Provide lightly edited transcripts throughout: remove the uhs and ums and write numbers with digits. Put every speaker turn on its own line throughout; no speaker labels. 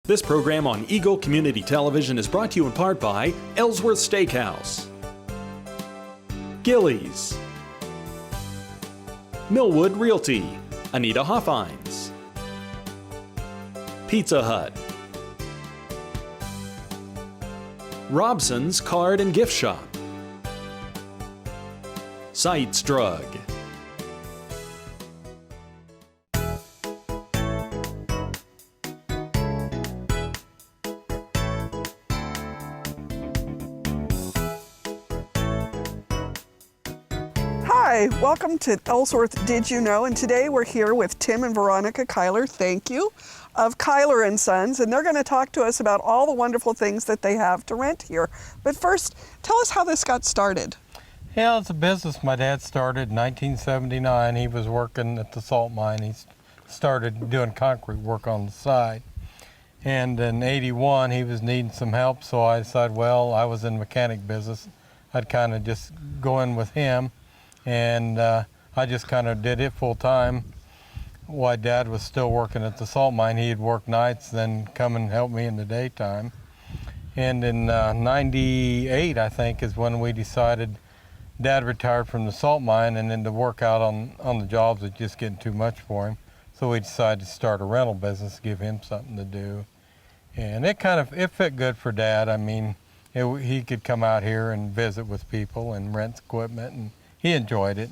This program on Eagle Community Television is brought to you in part by Ellsworth Steakhouse, Gillies, Millwood Realty, Anita Hoffines, Pizza Hut, Robson's Card and Gift Shop, Sites Drug.
Hi, welcome to Ellsworth Did You Know? And today we're here with Tim and Veronica Kyler, thank you, of Kyler and Sons, and they're going to talk to us about all the wonderful things that they have to rent here. But first, tell us how this got started.
Yeah, it's a business my dad started in 1979. He was working at the salt mine. He started doing concrete work on the side. And in 81, he was needing some help, so I decided, well, I was in mechanic business. I'd kind of just go in with him. And I just kind of did it full time while Dad was still working at the salt mine. He'd work nights, then come and help me in the daytime. And in 98, I think, is when we decided Dad retired from the salt mine, and then to work out on the jobs was just getting too much for him. So we decided to start a rental business, give him something to do. And it fit good for Dad. I mean, he could come out here and visit with people and rent equipment, and he enjoyed it.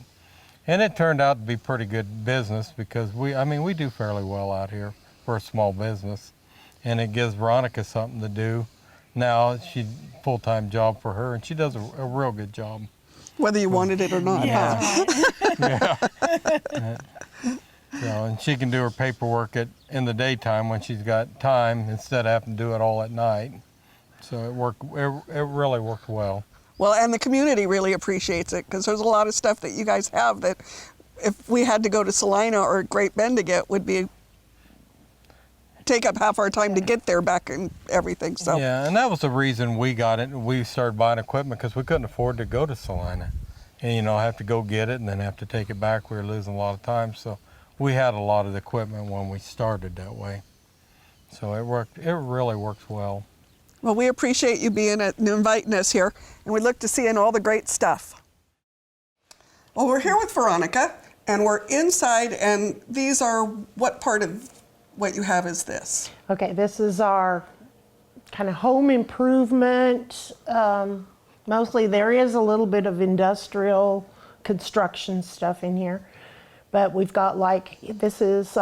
And it turned out to be pretty good business because we do fairly well out here for a small business. And it gives Veronica something to do. Now she's a full-time job for her, and she does a real good job.
Whether you wanted it or not,
yeah.
huh?
Yeah. So, and she can do her paperwork in the daytime when she's got time instead of having to do it all at night. So it really worked well.
Well, and the community really appreciates it because there's a lot of stuff that you guys have that if we had to go to Salina or Great Bend to get would take up half our time to get there back and everything. So
yeah, and that was the reason we got it. We started buying equipment because we couldn't afford to go to Salina and, have to go get it and then have to take it back. We were losing a lot of time. So we had a lot of the equipment when we started that way. So it worked. It really works well.
Well, we appreciate you being and inviting us here, and we look to seeing all the great stuff. Well, we're here with Veronica, and we're inside, and these are, what part of what you have is this?
Okay, this is our kind of home improvement. Mostly there is a little bit of industrial construction stuff in here, but we've got this is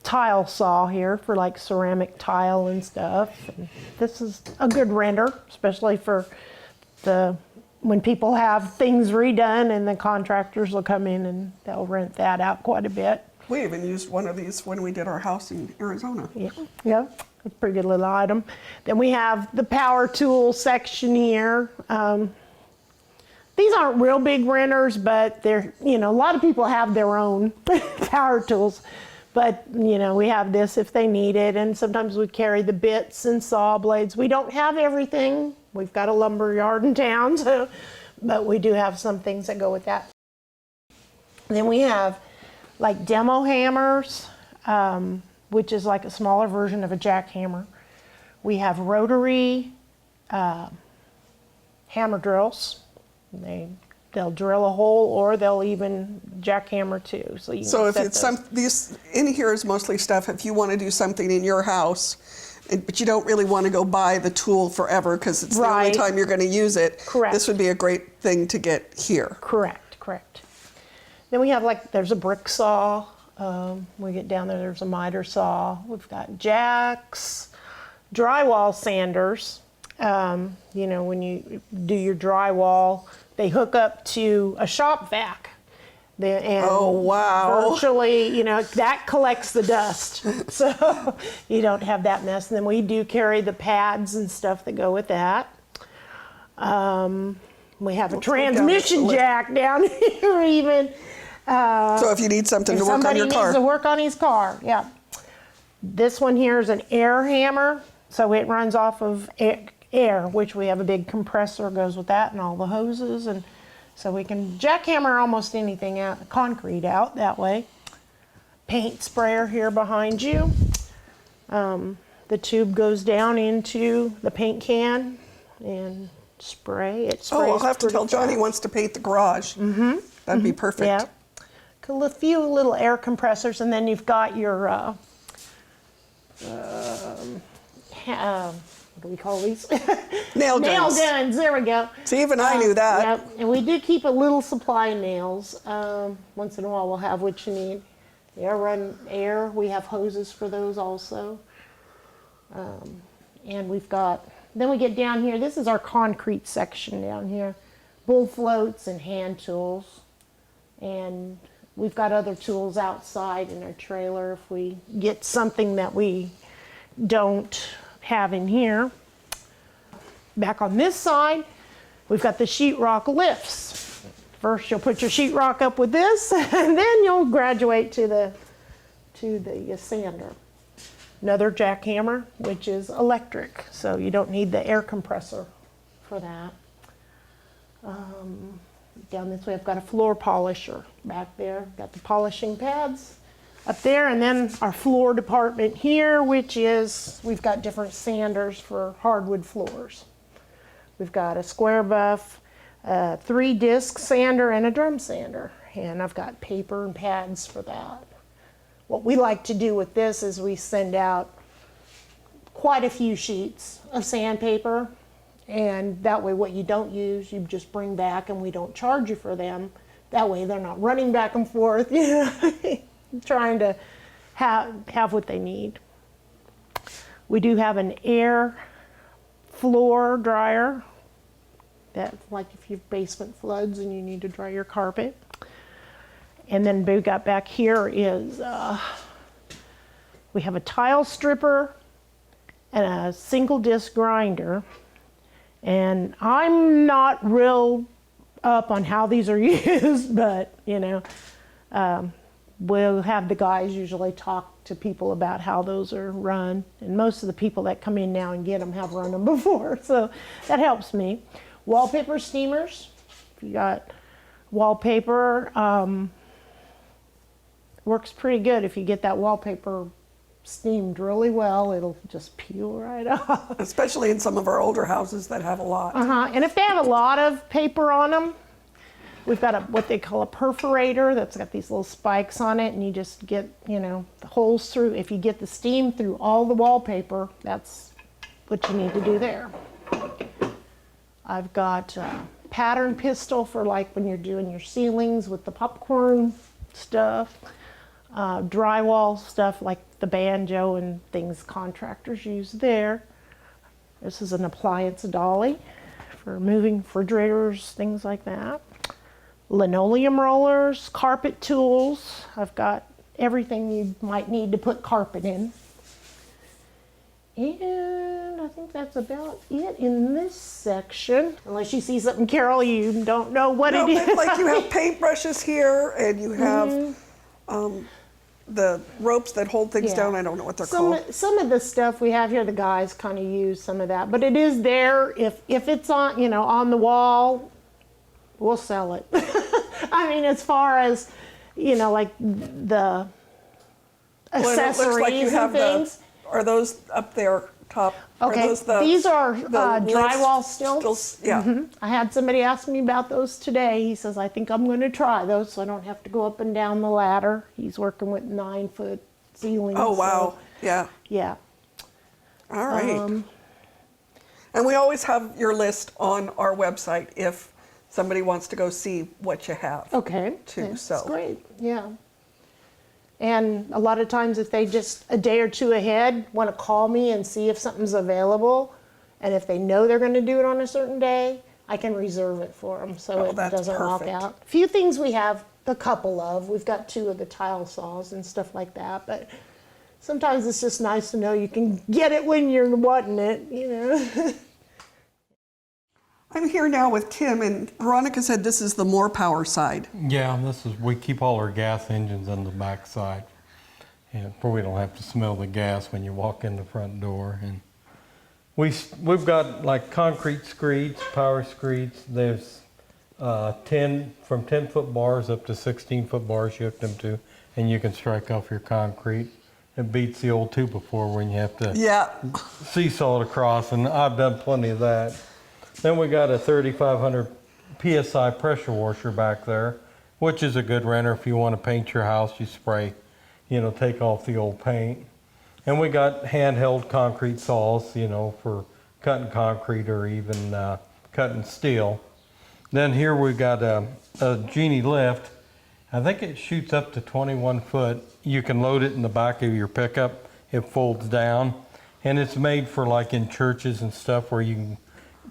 tile saw here for like ceramic tile and stuff. And this is a good renter, especially for when people have things redone and the contractors will come in and they'll rent that out quite a bit.
We even used one of these when we did our house in Arizona.
Yeah, it's a pretty good little item. Then we have the power tool section here. These aren't real big renters, but they're, a lot of people have their own power tools. But, we have this if they need it, and sometimes we carry the bits and saw blades. We don't have everything. We've got a lumber yard in town, but we do have some things that go with that. Then we have like demo hammers, which is like a smaller version of a jackhammer. We have rotary hammer drills. They'll drill a hole, or they'll even jackhammer too. So
if it's these in here is mostly stuff if you want to do something in your house, but you don't really want to go buy the tool forever because it's the only time you're going to use it.
Correct.
This would be a great thing to get here.
Correct. Then we have there's a brick saw. We get down there's a miter saw. We've got jacks, drywall sanders. When you do your drywall, they hook up to a shop vac. And
oh, wow.
Virtually, that collects the dust. So you don't have that mess. And then we do carry the pads and stuff that go with that. We have a transmission jack down here even.
So if you need something to work on your car.
Somebody needs to work on his car, yeah. This one here is an air hammer. So it runs off of air, which we have a big compressor goes with that and all the hoses, and so we can jackhammer almost anything out, concrete out that way. Paint sprayer here behind you. The tube goes down into the paint can and spray. It sprays.
Oh, I'll have to
pretty
tell Johnny
fast.
wants to paint the garage. Mm-hmm. That'd be perfect.
Yeah. A few little air compressors, and then you've got your, what do we call these?
Nail
Nail
guns.
guns, there we go.
See, even I knew that.
Yep, and we do keep a little supply of nails. Once in a while we'll have what you need. The air run air, we have hoses for those also. And we've got, then we get down here, this is our concrete section down here. Bull floats and hand tools. And we've got other tools outside in our trailer if we get something that we don't have in here. Back on this side, we've got the sheetrock lifts. First, you'll put your sheetrock up with this, and then you'll graduate to the sander. Another jackhammer, which is electric, so you don't need the air compressor for that. Down this way, I've got a floor polisher back there. Got the polishing pads up there, and then our floor department here, which is, we've got different sanders for hardwood floors. We've got a square buff, 3-disc sander, and a drum sander. And I've got paper and pads for that. What we like to do with this is we send out quite a few sheets of sandpaper, and that way what you don't use, you just bring back and we don't charge you for them. That way they're not running back and forth, you know, trying to have what they need. We do have an air floor dryer. That's like if your basement floods and you need to dry your carpet. And then we got back here is, we have a tile stripper and a single disc grinder. And I'm not real up on how these are used, but you know, we'll have the guys usually talk to people about how those are run. And most of the people that come in now and get them have run them before, so that helps me. Wallpaper steamers, if you got wallpaper, works pretty good. If you get that wallpaper steamed really well, it'll just peel right off.
Especially in some of our older houses that have a lot.
And if they have a lot of paper on them, we've got what they call a perforator that's got these little spikes on it, and you just get, you know, the holes through. If you get the steam through all the wallpaper, that's what you need to do there. I've got a pattern pistol for like when you're doing your ceilings with the popcorn stuff. Drywall stuff like the banjo and things contractors use there. This is an appliance dolly for moving refrigerators, things like that. Linoleum rollers, carpet tools. I've got everything you might need to put carpet in. And I think that's about it in this section. Unless you see something, Carol, you don't know what it is.
Like you have paintbrushes here, and you have the ropes that hold things down. I don't know what they're called.
Some of the stuff we have here, the guys kind of use some of that, but it is there. If it's on, you know, on the wall, we'll sell it. I mean, as far as, you know, like the accessories
it looks like you have
and things.
Are those up there top?
Okay,
Are those
these are
the
drywall
stilts?
stilts.
Yeah.
I had somebody ask me about those today. He says, I think I'm going to try those so I don't have to go up and down the ladder. He's working with 9-foot ceilings.
Oh, wow. Yeah.
Yeah.
All right. And we always have your list on our website if somebody wants to go see what you have.
Okay.
Too.
That's
So
great. Yeah. And a lot of times if they just a day or two ahead want to call me and see if something's available, and if they know they're going to do it on a certain day, I can reserve it for them so it
that's
doesn't walk
perfect.
out. A few things we have a couple of. We've got 2 of the tile saws and stuff like that, but sometimes it's just nice to know you can get it when you're wanting it, you know.
I'm here now with Tim, and Veronica said this is the more power side.
Yeah, we keep all our gas engines on the back side, and where we don't have to smell the gas when you walk in the front door. And we've got like concrete screeds, power screeds. There's 10 from 10-foot bars up to 16-foot bars you hook them to, and you can strike off your concrete. it beats the old 2x4 when you have to
Yeah.
seesaw it across, and I've done plenty of that. Then we got a 3,500 PSI pressure washer back there, which is a good renter if you want to paint your house. You spray, take off the old paint. And we got handheld concrete saws, for cutting concrete or even cutting steel. Then here we got a Genie lift. I think it shoots up to 21 foot. You can load it in the back of your pickup. It folds down. And it's made for like in churches and stuff where you can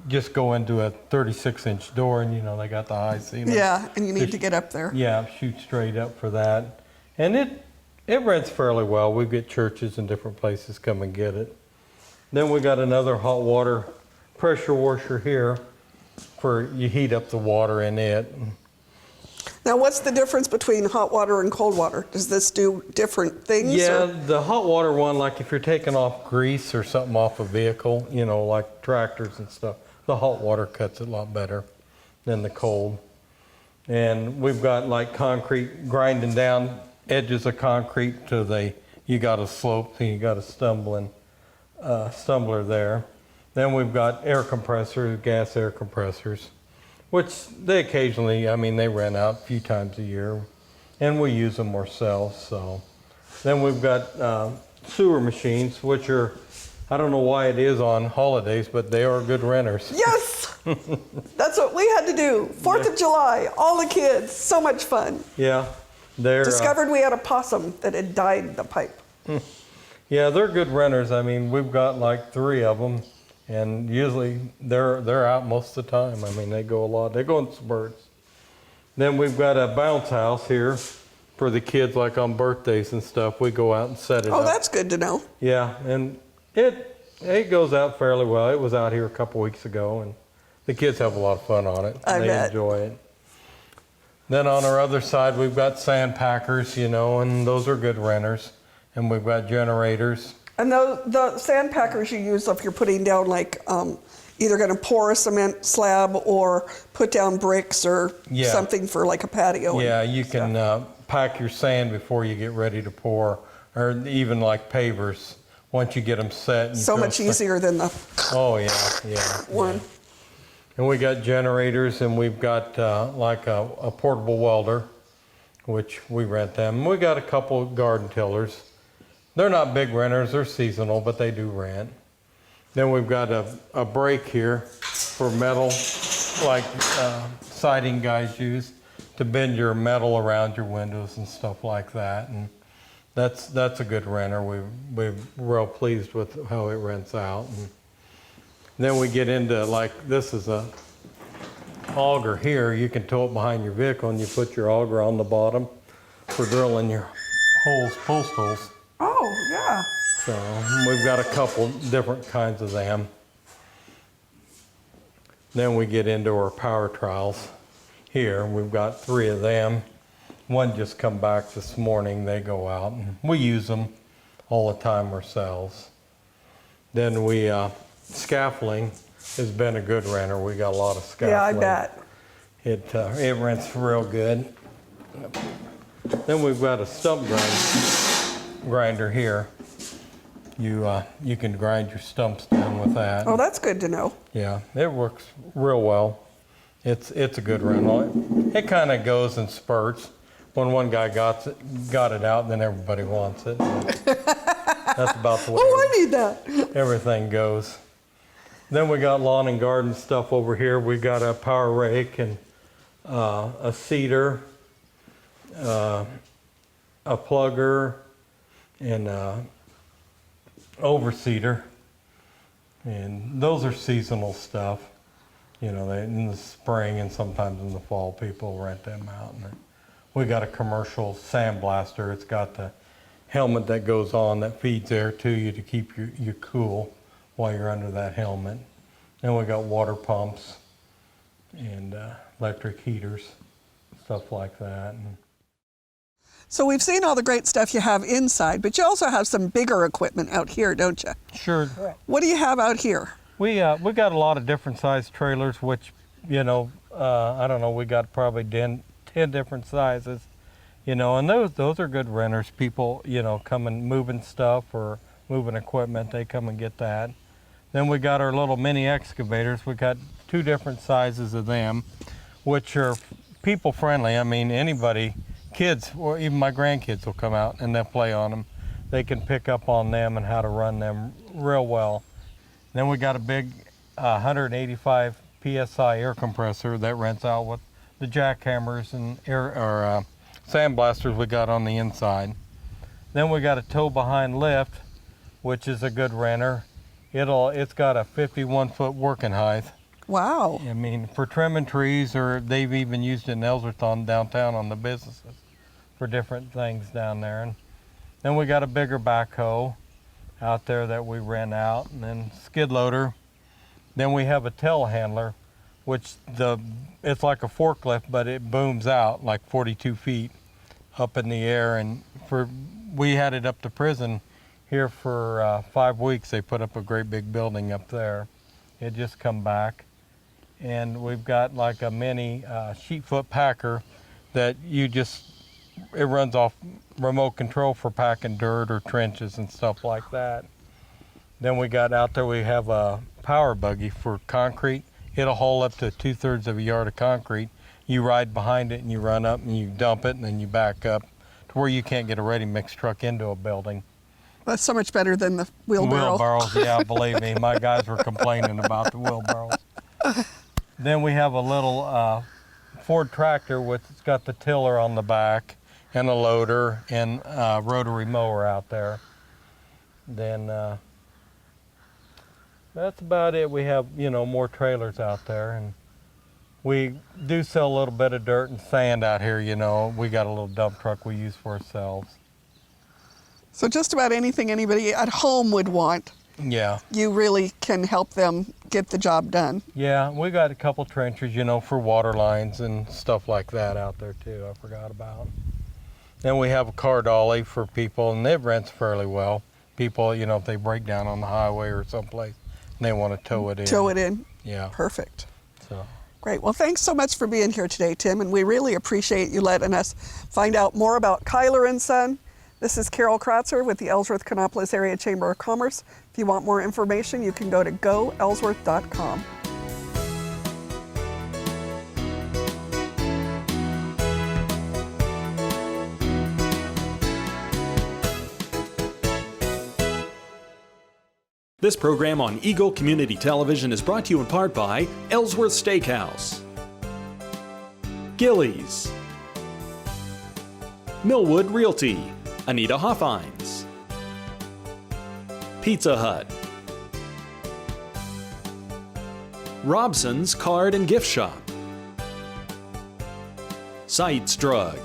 just go into a 36-inch door and, they got the high ceiling.
Yeah, and you need to get up there.
Yeah, shoot straight up for that. And it rents fairly well. We get churches and different places come and get it. Then we got another hot water pressure washer here for you heat up the water in it.
Now, what's the difference between hot water and cold water? Does this do different things?
Yeah,
or?
the hot water one, like if you're taking off grease or something off a vehicle, like tractors and stuff, the hot water cuts it a lot better than the cold. And we've got like concrete grinding down edges of concrete to you got a slope, so you got a stumbler there. Then we've got air compressors, gas air compressors, which they occasionally, they rent out a few times a year, and we use them ourselves. So then we've got sewer machines, which are, I don't know why it is on holidays, but they are good renters.
Yes! That's what we had to do. 4th of July, all the kids, so much fun.
Yeah. They're
discovered we had a possum that had died in the pipe.
Yeah, they're good renters. We've got like 3 of them, and usually they're out most of the time. They go a lot. They go in spurts. Then we've got a bounce house here for the kids, like on birthdays and stuff. We go out and set it up.
Oh, that's good to know.
Yeah, and it goes out fairly well. It was out here a couple weeks ago, and the kids have a lot of fun on it.
I
bet. They enjoy it. Then on our other side, we've got sandpackers, and those are good renters. And we've got generators.
And the sandpackers you use if you're putting down either going to pour a cement slab or put down bricks or something for like a patio.
Yeah, you can pack your sand before you get ready to pour, or even like pavers. Once you get them set.
So much easier than the one.
Yeah. And we got generators, and we've got like a portable welder, which we rent them. We got a couple garden tillers. They're not big renters, they're seasonal, but they do rent. Then we've got a brake here for metal, like siding guys use to bend your metal around your windows and stuff like that. And that's a good renter. We're real pleased with how it rents out. And then we get into this is a auger here. You can tow it behind your vehicle, and you put your auger on the bottom for drilling your post holes.
Oh, yeah.
So we've got a couple different kinds of them. Then we get into our power trials here. We've got 3 of them. One just come back this morning. They go out, and we use them all the time ourselves. Then we scaffolding has been a good renter. We got a lot of scaffolding.
Yeah, I bet.
It rents real good. Then we've got a stump grinder here. You can grind your stumps down with that.
Oh, that's good to know.
Yeah, it works real well. It's a good rental. It kind of goes in spurts. When one guy got it out, then everybody wants it. That's about the way
I need that.
everything goes. Then we got lawn and garden stuff over here. We got a power rake and a seeder, a plugger, and overseeder. And those are seasonal stuff. In the spring and sometimes in the fall, people rent them out. And we got a commercial sandblaster. It's got the helmet that goes on that feeds air to you to keep you cool while you're under that helmet. Then we got water pumps and electric heaters, stuff like that.
So we've seen all the great stuff you have inside, but you also have some bigger equipment out here, don't you?
Sure.
What do you have out here?
We got a lot of different size trailers, which, I don't know, we got probably 10 different sizes. You know, and those are good renters. People, you know, come and moving stuff or moving equipment, they come and get that. Then we got our little mini excavators. We got 2 different sizes of them, which are people friendly. I mean, anybody, kids, or even my grandkids will come out and they'll play on them. They can pick up on them and how to run them real well. Then we got a big 185 PSI air compressor that rents out with the jackhammers and sandblasters we got on the inside. Then we got a tow behind lift, which is a good renter. It's got a 51-foot working height.
Wow.
I mean, for trimming trees, or they've even used it in Ellsworth on downtown on the businesses for different things down there. And then we got a bigger backhoe out there that we rent out, and then skid loader. Then we have a telehandler, which it's like a forklift, but it booms out like 42 feet up in the air. And we had it up to prison here for 5 weeks. They put up a great big building up there. It just come back. And we've got like a mini sheet foot packer that it runs off remote control for packing dirt or trenches and stuff like that. Then we got out there, we have a power buggy for concrete. It'll haul up to 2/3 of a yard of concrete. You ride behind it and you run up and you dump it and then you back up to where you can't get a ready mix truck into a building.
That's so much better than the wheelbarrow.
Wheelbarrows, yeah, believe me. My guys were complaining about the wheelbarrows. Then we have a little Ford tractor it's got the tiller on the back and a loader and a rotary mower out there. Then that's about it. We have, you know, more trailers out there, and we do sell a little bit of dirt and sand out here, you know. We got a little dump truck we use for ourselves.
So just about anything anybody at home would want,
Yeah.
you really can help them get the job done.
Yeah, we got a couple trenchers, you know, for water lines and stuff like that out there too, I forgot about. Then we have a car dolly for people, and it rents fairly well. People, you know, if they break down on the highway or someplace, and they want to tow it in.
Tow it in.
Yeah.
Perfect.
So.
Great. Well, thanks so much for being here today, Tim, and we really appreciate you letting us find out more about Kyler and Son. This is Carol Kratzer with the Ellsworth-Kannapolis Area Chamber of Commerce. If you want more information, you can go to goellsworth.com.
This program on Eagle Community Television is brought to you in part by Ellsworth Steakhouse, Gillies, Millwood Realty, Anita Hoffines, Pizza Hut, Robson's Card and Gift Shop, Sites Drug,